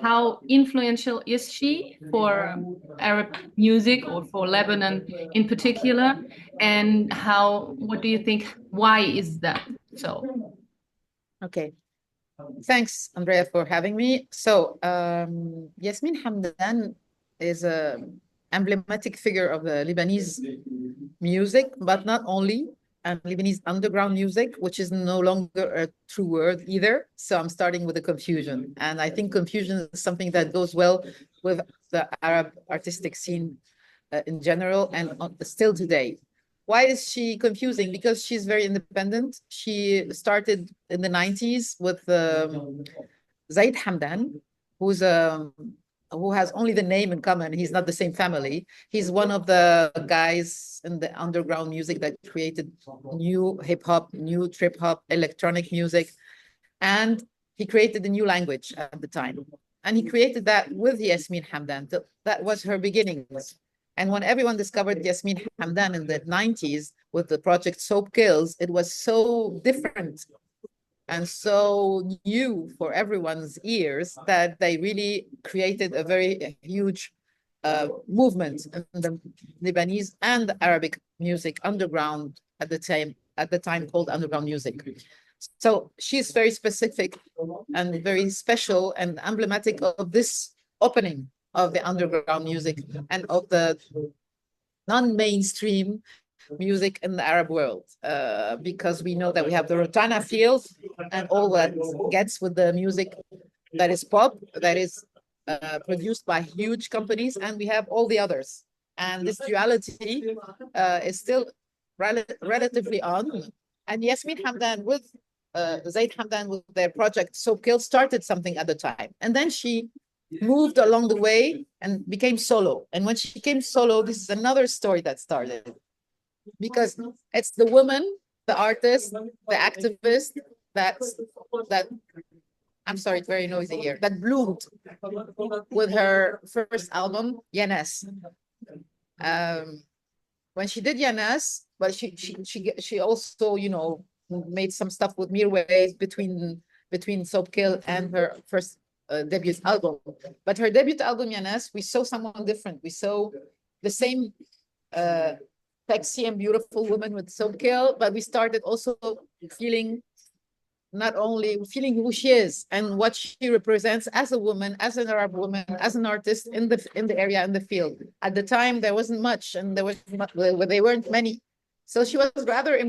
how influential is she for Arab music or for Lebanon in particular? And what do you think, why is that so? Okay. Thanks, Andrea, for having me. So, Yasmine Hamdan is a emblematic figure of the Lebanese music, but not only, and Lebanese underground music, which is no longer a true word either. So I'm starting with the confusion. And I think confusion is something that goes well with the Arab artistic scene in general and still today. Why is she confusing? Because she's very independent. She started in the 90s with Zaid Hamdan, who's who has only the name in common. He's not the same family. He's one of the guys in the underground music that created new hip hop, new trip hop, electronic music. And he created a new language at the time. And he created that with Yasmine Hamdan. That was her beginnings. And when everyone discovered Yasmine Hamdan in the 90s with the project Soap Kills, it was so different and so new for everyone's ears that they really created a very huge movement in the Lebanese and Arabic music underground at the time called underground music. So she's very specific and very special and emblematic of this opening of the underground music and of the non-mainstream music in the Arab world, because we know that we have the Rotana field and all that gets with the music that is pop, that is produced by huge companies, and we have all the others. And this duality is still relatively on. And Yasmine Hamdan with Zaid Hamdan with their project So Kill started something at the time. And then she moved along the way and became solo. And when she became solo, this is another story that started. Because it's the woman, the artist, the activist that I'm sorry, it's very noisy here, that bloomed with her first album, Yanas. When she did Yanas, but she also, you know, made some stuff with Mirwais between Soap Kill and her first debut album. But her debut album, Yanas, we saw someone different. We saw the same sexy and beautiful woman with Soap Kill, but we started also feeling not only feeling who she is and what she represents as a woman, as an Arab woman, as an artist in the area, in the field. At the time, there wasn't much, and they weren't many. So she was rather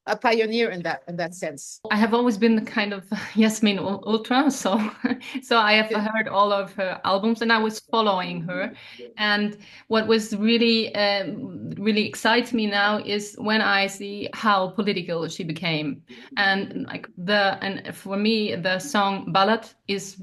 a pioneer in that sense. I have always been kind of Yasmine ultra, so I have heard all of her albums, and I was following her. And what was really excites me now is when I see how political she became, and for me the song Balad is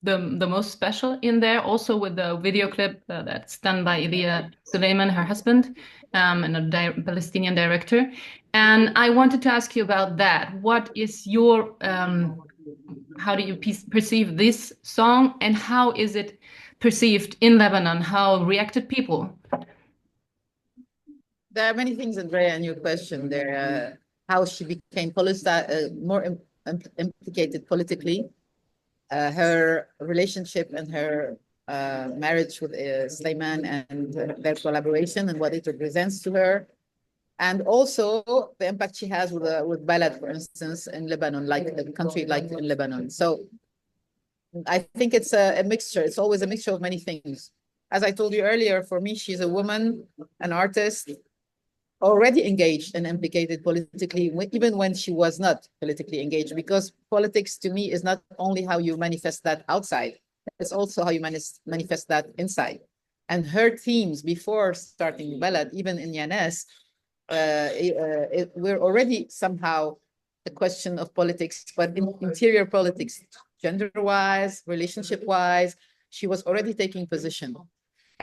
the most special in there, also with the video clip that's done by Ilya Suleiman, her husband, and a Palestinian director. And I wanted to ask you about that. What is your, how do you perceive this song, and how is it perceived in Lebanon? How reacted people? There are many things, Andrea, in your question there. How she became more implicated politically, her relationship and her marriage with Sleiman and their collaboration and what it represents to her. And also the impact she has with Balad, for instance, in Lebanon, like a country like in Lebanon. So I think it's a mixture. It's always a mixture of many things. As I told you earlier, for me, she's a woman, an artist, already engaged and implicated politically, even when she was not politically engaged, because politics to me is not only how you manifest that outside, it's also how you manifest that inside. And her themes before starting Balad, even in Yanes, we're already somehow a question of politics, but in interior politics, gender-wise, relationship-wise, she was already taking position.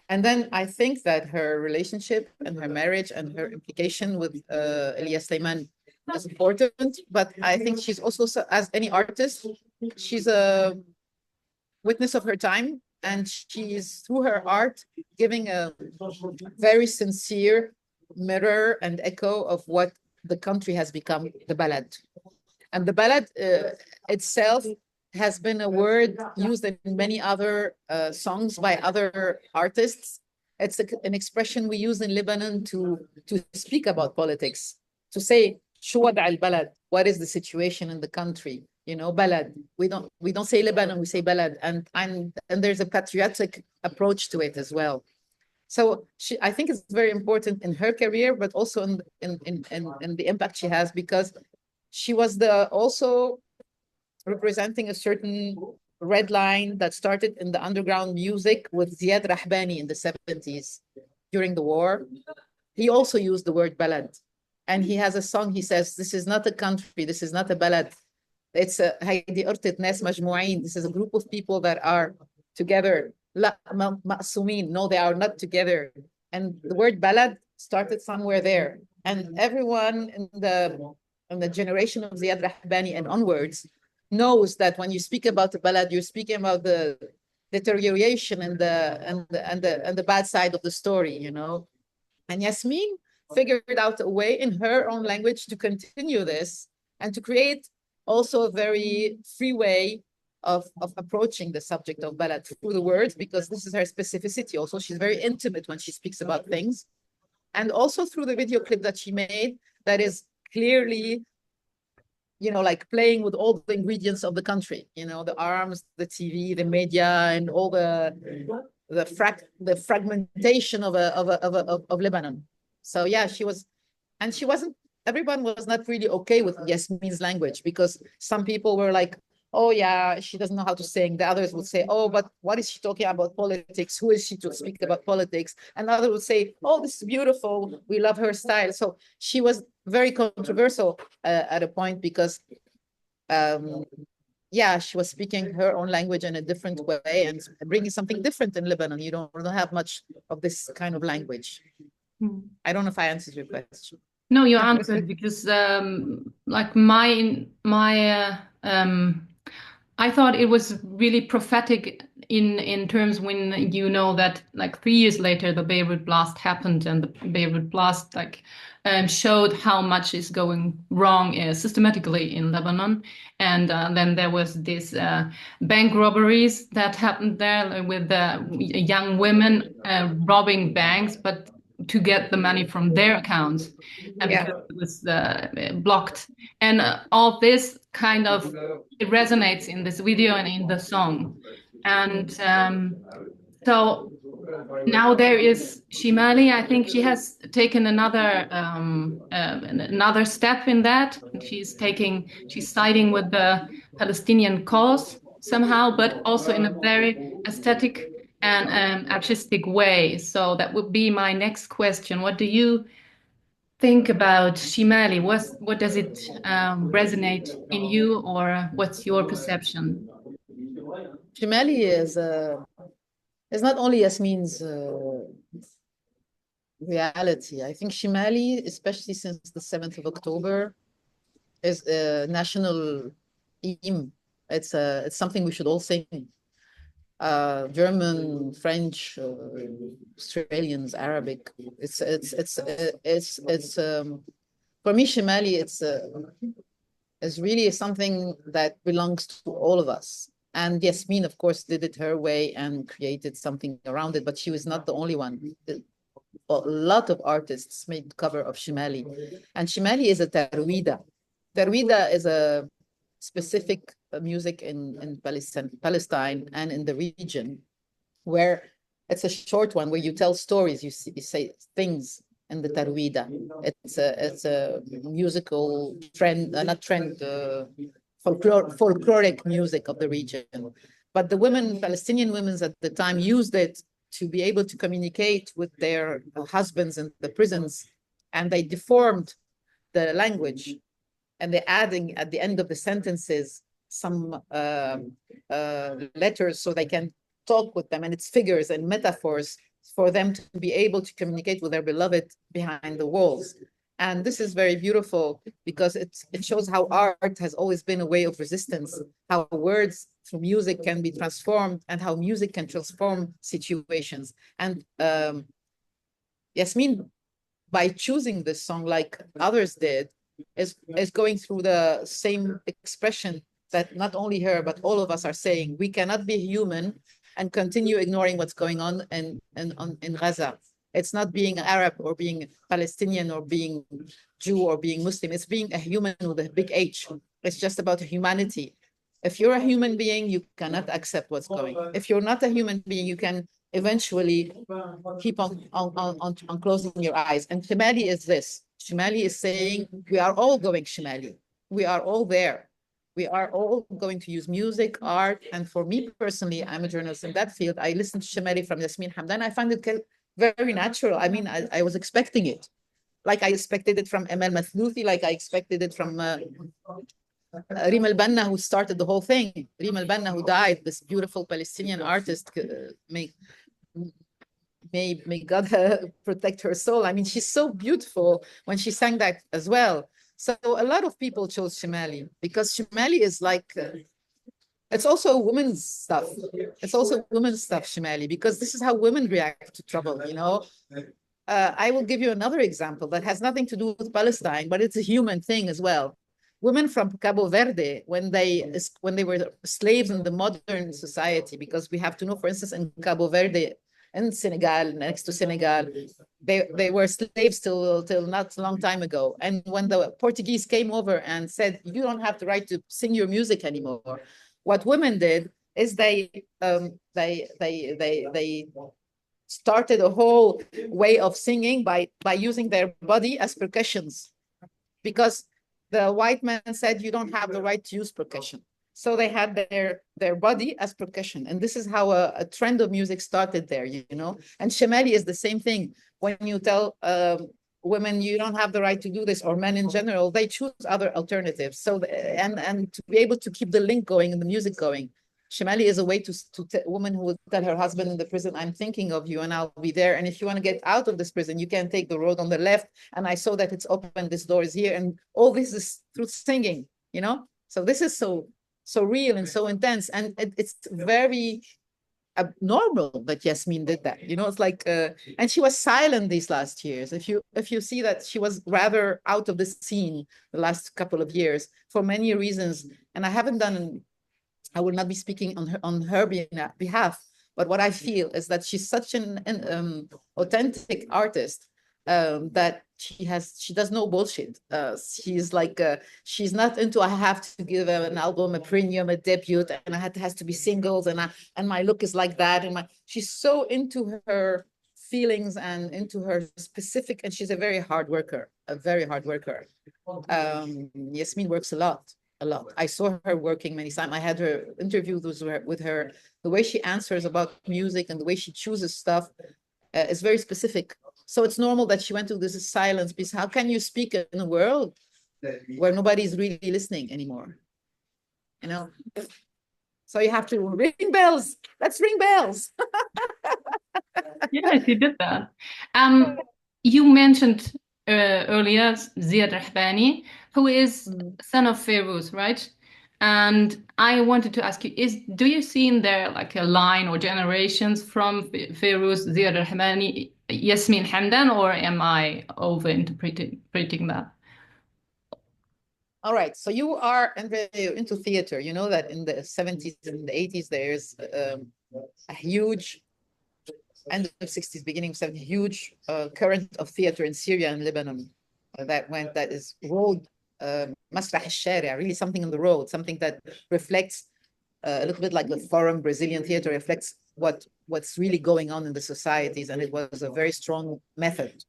And then I think that her relationship and her marriage and her implication with Elias Sleiman is important, but I think she's also, as any artist, she's a witness of her time, and she's, through her art, giving a very sincere mirror and echo of what the country has become, the Balad. And the Balad itself has been a word used in many other songs by other artists. It's an expression we use in Lebanon to speak about politics, to say شو وضع البلد, what is the situation in the country? You know, Balad. We don't say Lebanon, we say Balad, and there's a patriotic approach to it as well. So I think it's very important in her career, but also in the impact she has, because she was also representing a certain red line that started in the underground music with Ziad Rahbani in the 70s during the war. He also used the word balad. And he has a song, he says, this is not a country, this is not a balad. It's a هيدي قرطة ناس مجموعين. This is a group of people that are together. لا مقسومين. No, they are not together. And the word balad started somewhere there. And everyone in the generation of Ziad Rahbani and onwards knows that when you speak about the balad, you're speaking about the deterioration and the bad side of the story, you know. And Yasmine figured out a way in her own language to continue this and to create also a very free way of approaching the subject of balad through the words, because this is her specificity. Also, she's very intimate when she speaks about things. And also through the video clip that she made, that is clearly, you know, like playing with all the ingredients of the country, you know, the arms, the TV, the media, and all the fragmentation of Lebanon. So yeah, she wasn't, everyone was not really okay with Yasmine's language, because some people were like, oh yeah, she doesn't know how to sing. The others would say, oh, but what is she talking about politics? Who is she to speak about politics? And others would say, oh, this is beautiful. We love her style. So she was very controversial at a point, because yeah, she was speaking her own language in a different way and bringing something different in Lebanon. You don't have much of this kind of language. I don't know if I answered your question. No, you answered, because like I thought it was really prophetic in terms when you know that like 3 years later the Beirut blast happened, and the Beirut blast like showed how much is going wrong systematically in Lebanon, and then there was this bank robberies that happened there with young women robbing banks, but to get the money from their accounts, and Yeah. because it was blocked, and all this kind of it resonates in this video and in the song, and so now there is Shmaali. I think she has taken another step in that. She's siding with the Palestinian cause somehow, but also in a very aesthetic and artistic way. So that would be my next question. What do you think about Shmaali? What does it resonate in you, or what's your perception? Shmaali is not only Yasmine's reality. I think Shmaali, especially since the 7th of October, is a national theme. It's something we should all sing. German, French, Australians, Arabic. It's for me, Shmaali, it's really something that belongs to all of us. And Yasmine, of course, did it her way and created something around it, but she was not the only one. A lot of artists made the cover of Shmaali. And Shmaali is a tarwida. Tarwida is a specific music in Palestine and in the region, where it's a short one, where you tell stories, you say things in the tarwida. It's a musical trend, not trend, folkloric music of the region. But the women, Palestinian women at the time, used it to be able to communicate with their husbands in the prisons, and they deformed the language, and they're adding at the end of the sentences some letters so they can talk with them, and it's figures and metaphors for them to be able to communicate with their beloved behind the walls. And this is very beautiful, because it shows how art has always been a way of resistance, how words through music can be transformed, and how music can transform situations. And Yasmine, by choosing this song like others did, is going through the same expression that not only her, but all of us are saying. We cannot be human and continue ignoring what's going on in Gaza. It's not being Arab or being Palestinian or being Jew or being Muslim. It's being a human with a big H. It's just about humanity. If you're a human being, you cannot accept what's going. If you're not a human being, you can eventually keep on closing your eyes. And Shmaali is this. Shmaali is saying, we are all going Shmaali. We are all there. We are all going to use music, art. And for me personally, I'm a journalist in that field. I listened to Shmaali from Yasmine Hamdan. I find it very natural. I mean, I was expecting it. Like I expected it from Emel Mathlouthi, like I expected it from Rima al-Banna, who started the whole thing. Rima al-Banna, who died, this beautiful Palestinian artist, may God protect her soul. I mean, she's so beautiful when she sang that as well. So a lot of people chose Shmaali because Shmaali is like, it's also women's stuff. It's also women's stuff, Shmaali, because this is how women react to trouble, you know? I will give you another example that has nothing to do with Palestine, but it's a human thing as well. Women from Cabo Verde, when they were slaves in the modern society, because we have to know, for instance, in Cabo Verde, in Senegal, next to Senegal, they were slaves till not a long time ago. And when the Portuguese came over and said, you don't have the right to sing your music anymore, what women did is they started a whole way of singing by using their body as percussions, because the white man said you don't have the right to use percussion. So they had their body as percussion. And this is how a trend of music started there, you know. And Shmaali is the same thing. When you tell women you don't have the right to do this, or men in general, they choose other alternatives. So, and to be able to keep the link going and the music going. Shmaali is a way to woman who would tell her husband in the prison, I'm thinking of you and I'll be there. And if you want to get out of this prison, you can take the road on the left. And I saw that it's open, this door is here. And all this is through singing, you know? So this is so real and so intense. And it's very abnormal that Yasmine did that. You know, it's like, and she was silent these last years. If you see that she was rather out of the scene the last couple of years for many reasons. And I will not be speaking on her behalf, but what I feel is that she's such an authentic artist that she does no bullshit. She's like she's not into I have to give an album a premium, a debut, and it has to be singles, and my look is like that, and she's so into her feelings and into her specific, and she's a very hard worker. Yasmine works a lot. I saw her working many times. I had her interviews with her. The way she answers about music and the way she chooses stuff is very specific. So it's normal that she went to this silence, because how can you speak in a world where nobody's really listening anymore? You know? So you have to ring bells. Let's ring bells. Yes, you did that. You mentioned earlier Ziad Rahbani, who is son of Ferouz, right? And I wanted to ask you, do you see in there like a line or generations from Ferouz, Ziad Rahbani, Yasmine Hamdan, or am I over-interpreting that? All right, so you are, Andrea, into theater. You know that in the 70s and the 80s, there's a huge, end of 60s, beginning of 70s, huge current of theater in Syria and Lebanon that is road, masrah al-shari, really something on the road, something that reflects a little bit like the foreign Brazilian theater reflects what's really going on in the societies, and it was a very strong method.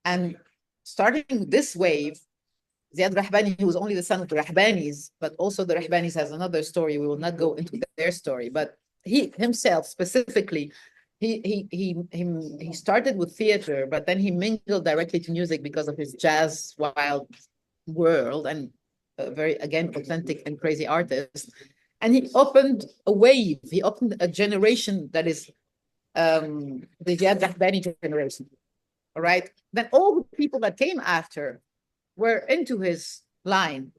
And starting this wave, Ziad Rahbani, who was only the son of the Rahbanis, but also the Rahbanis has another story. We will not go into their story, but he himself specifically, he started with theater, but then he mingled directly to music because of his jazz wild world, and a very, again, authentic and crazy artist. And he opened a wave. He opened a generation that is the Ziad Rahbani generation. All right. Then all the people that came after were into his line,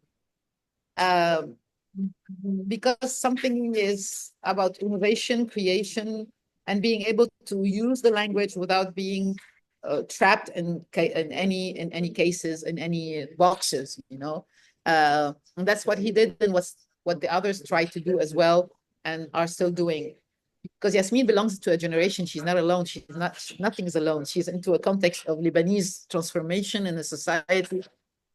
because something is about innovation, creation, and being able to use the language without being trapped in any cases, in any boxes, you know. And that's what he did, and what the others tried to do as well, and are still doing. Because Yasmine belongs to a generation. She's not alone. She's not. Nothing is alone. She's into a context of Lebanese transformation in a society.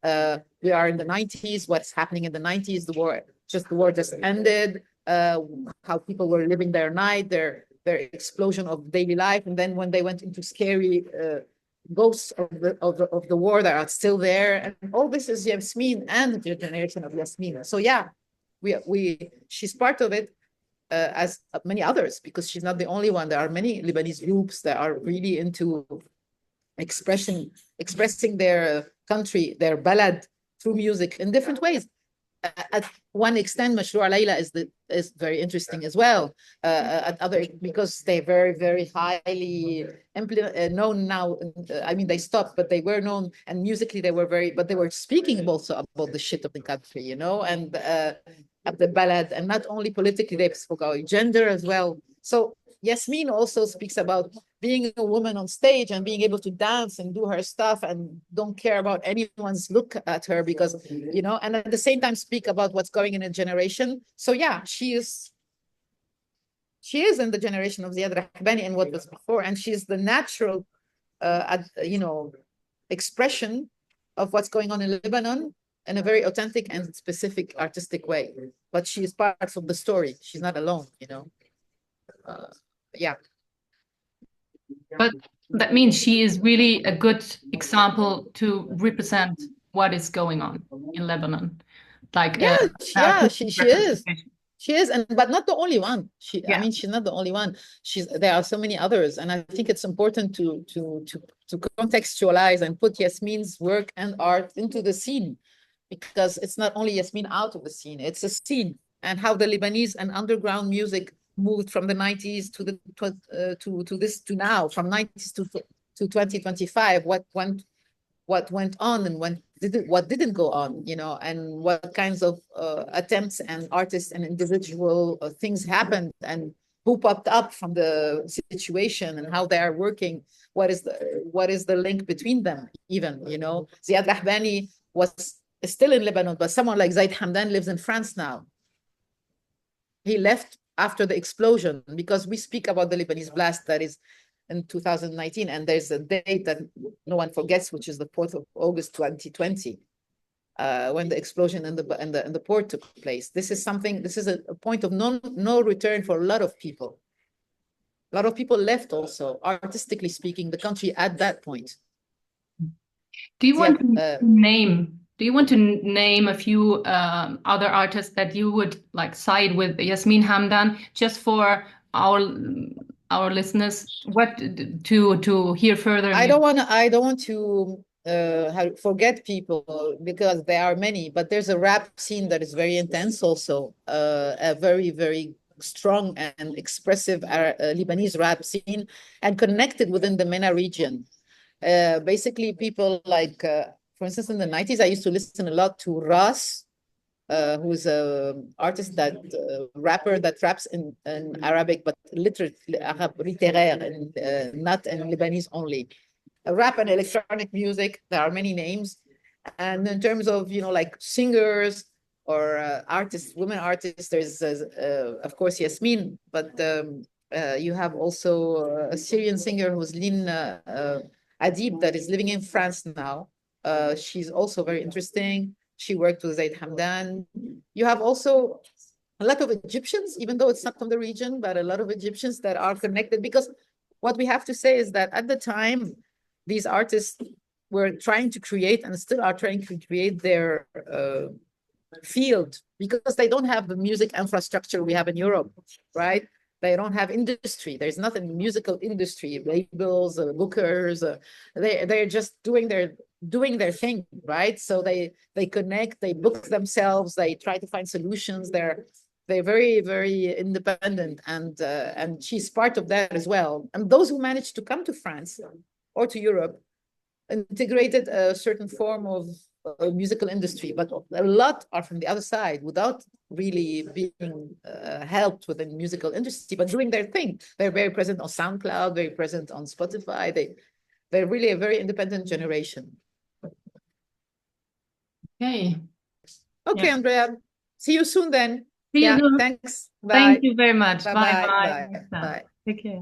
We are in the 90s. What's happening in the 90s? The war just ended. How people were living their night, their explosion of daily life, and then when they went into scary ghosts of the war that are still there, and all this is Yasmine and the generation of Yasmine. So yeah, she's part of it, as many others, because she's not the only one. There are many Lebanese groups that are really into expressing their country, their balad, through music in different ways. At one extent, Mashrou' Layla is very interesting as well. At other, because they're very highly known now. I mean, they stopped, but they were known, and musically they were but they were speaking also about the shit of the country, you know, and at the balad, and not only politically, they spoke about gender as well. So Yasmine also speaks about being a woman on stage and being able to dance and do her stuff and don't care about anyone's look at her, because, you know, and at the same time speak about what's going in a generation. So yeah, she is in the generation of Ziad Rahbani and what was before, and she's the natural, you know, expression of what's going on in Lebanon in a very authentic and specific artistic way. But she is part of the story. She's not alone, you know. Yeah. But that means she is really a good example to represent what is going on in Lebanon. Like she is. She is, and but not the only one. I mean, she's not the only one. There are so many others, and I think it's important to contextualize and put Yasmine's work and art into the scene, because it's not only Yasmine out of the scene; it's a scene, and how the Lebanese and underground music moved from the 90s to now, from 90s to 2025. What went on and what didn't go on, you know, and what kinds of attempts and artists and individual things happened, and who popped up from the situation, and how they are working. What is the link between them, even, you know? Ziad Rahbani is still in Lebanon, but someone like Zaid Hamdan lives in France now. He left after the explosion, because we speak about the Lebanese blast that is in 2019, and there's a date that no one forgets, which is the 4th of August 2020, when the explosion in the port took place. This is a point of no return for a lot of people. A lot of people left also, artistically speaking, the country at that point. Do you want to name a few other artists that you would like side with Yasmine Hamdan, just for our listeners, what to hear further? I don't want to forget people, because there are many, but there's a rap scene that is very intense also, a very strong and expressive Lebanese rap scene, and connected within the MENA region. Basically, people like, for instance, in the 90s, I used to listen a lot to Ras, who's an artist, rapper that raps in Arabic, but literally littéraire, and not in Lebanese only. Rap and electronic music, there are many names. And in terms of, you know, like singers or artists, women artists, there's, of course, Yasmine, but you have also a Syrian singer who's Lynn Adib, that is living in France now. She's also very interesting. She worked with Zaid Hamdan. You have also a lot of Egyptians, even though it's not from the region, but a lot of Egyptians that are connected, because what we have to say is that at the time, these artists were trying to create, and still are trying to create, their field, because they don't have the music infrastructure we have in Europe, right? They don't have industry. There's nothing musical industry, labels, bookers. They're just doing their thing, right? So they connect, they book themselves, they try to find solutions. They're very independent, and she's part of that as well. And those who managed to come to France or to Europe integrated a certain form of musical industry, but a lot are from the other side, without really being helped within musical industry, but doing their thing. They're very present on SoundCloud, very present on Spotify. They're really a very independent generation. Okay. Okay, Yeah. Andrea. See you soon then. See you Yeah, soon. thanks. Thank Bye. you very much. Bye Bye-bye. bye. Bye. Bye. Take care.